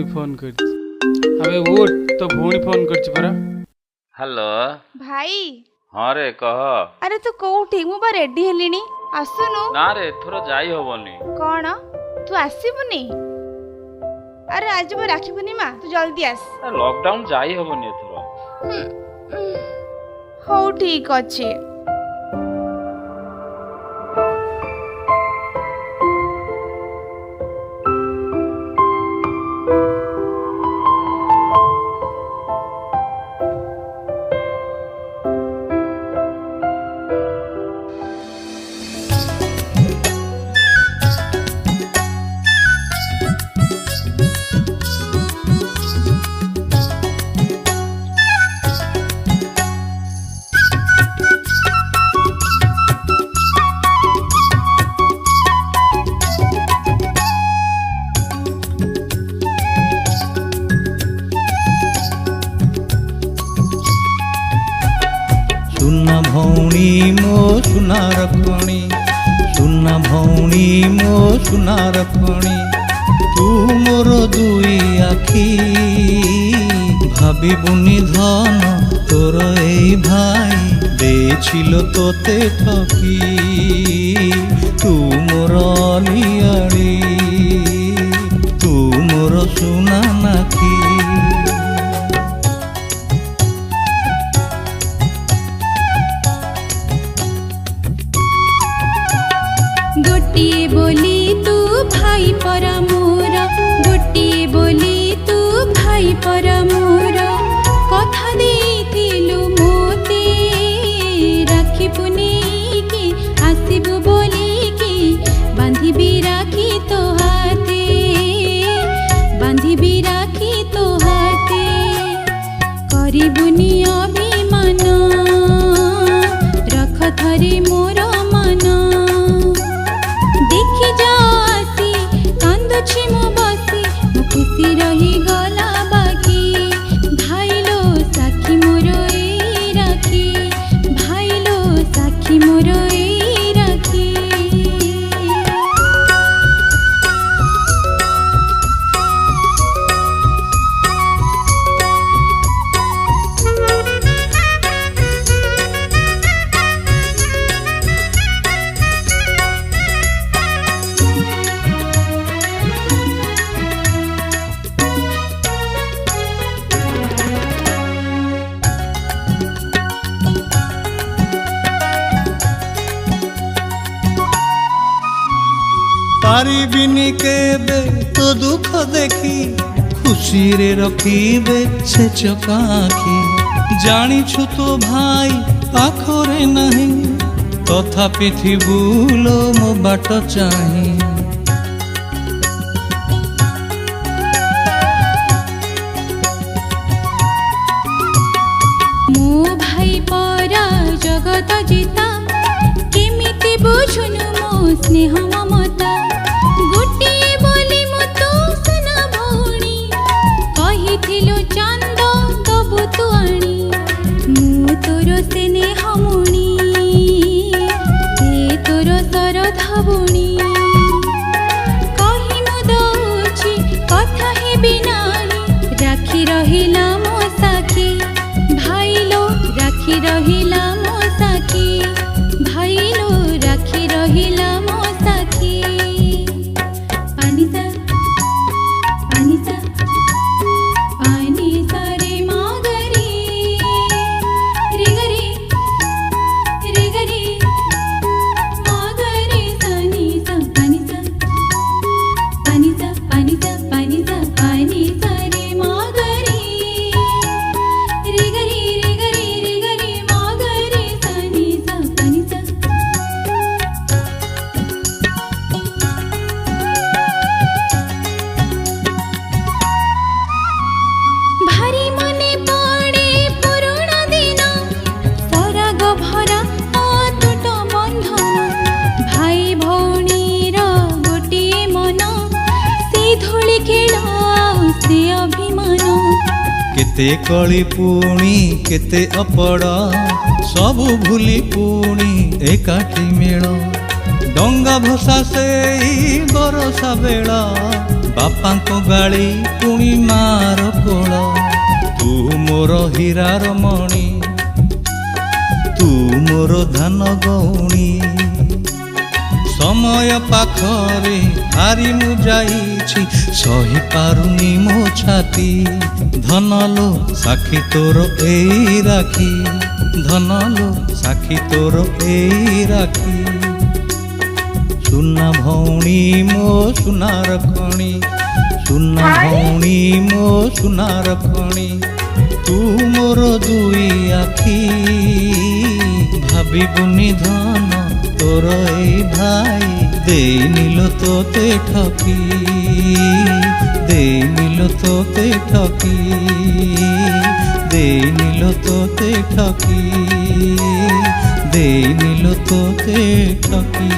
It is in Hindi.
भौणी फोन कर अबे उठ तो भौणी फोन कर परा। हेलो भाई। हाँ रे कह। अरे तू कोठी मु बा रेडी हेलिनी आसुनु। ना रे थोड़ा जाई होबनी। कौन तू आसीबुनी? अरे आज बा राखी पूर्णिमा तू जल्दी आस। लॉकडाउन जाई होबनी एथरो। हो ठीक अछि। सुना भौणी मो सुना रखणी, सुना भौणी मो सुना रखणी, तू मोर दुई आखी भाबिबुनी धन तोर এই ভাই দেছিল তোতে ঠকি, তু মোর লিয়াড়ি তু মোর সুনা নাকি। गोटिए बोली तू भाई परा मोर, गोटिए बोली तू भाई परा मोर, कथा देइथिलु मोते राखी पुनेकी आसिबु बोलिकी, बांधिबी राखी तो हाथे, बांधिबी राखी तो हाथे, करिबुनी अभिमान रख थरे मोर मन, देखी जासी कांदुछि मु बसी मु खुशी रही गला बाकी, भाईलो साखी मोर ए राखी, भाईलो साखी मोर ए राखी। पारिबिनी केबे तो दुख देखी, खुशी रे रखिबे से चकाखी, जानिछु तो भाई पाखरे नहीं, तथापि थिबुलो मो बाट चाही। मो भाई परा जगत जीता, केमिति बुझुनु मो स्नेह ममता, गोटिए बोली मो तो सुना भौणी, कहिथिलु चांद दबु तु आणी, मु तोर स्नेह मुणी से तोर सरधा बुणी, कहि मु दउछि कथा हेबि नाणी, राखी रहिला मो साखी, भाईलो राखी रहिला मो साखी, भाईलो राखी रहिला मो साखी। पानिसा पानिसा पानिसा रे मागरी रे गरी मागरी सानिसा पानिसा पानिसा पानिसा पानिसा पानिसा रे मागरी रे गरी मागरी सानिसा पानिसा। भारी मने पड़े पुराना दिन, सराग भरा अतुट बंधन, भाई भौणीर गोटिए मन, से धूଳି खेल से अभिमान, केते कली पुणी केते अपड़ सबु भूली पुणी एकाठी मेल, डंगा भसा से बरसा बेला ବାପାଙ୍କ ଗାଳି ପୁଣି ମାର କୋଳ ତୁ ମୋର ହୀରାର ମଣି ତୁ ମୋର ଧାନ ଗଉଣୀ ସମୟ ପାଖରେ ହାରି ମୁଁ ଯାଇଛି ସହି ପାରୁନି ମୋ ଛାତି ଧନଲୋ ସାକ୍ଷୀ ତୋର ଏଇ ରାକ୍ଷୀ ଧନଲୋ ସାକ୍ଷୀ ତୋର ଏଇ ରାକ୍ଷୀ ସୁନା ଭଉଣୀ ମୋ ସୁନାର ଖଣି ସୁନା ଭଉଣୀ ମୋ ସୁନାର ଖଣି ତୁ ମୋର ଦୁଇ ଆଖି ଭାବିବୁନି ଧନ ତୋର ଏଇ ଭାଇ ଦେଇନିଲୋ ତୋତେ ଠକି ଦେଇନିଲୋ ତୋତେ ଠକି ଦେଇନିଲୋ ତୋତେ ଠକି ଦେଇନିଲୋ ତୋତେ ଠକି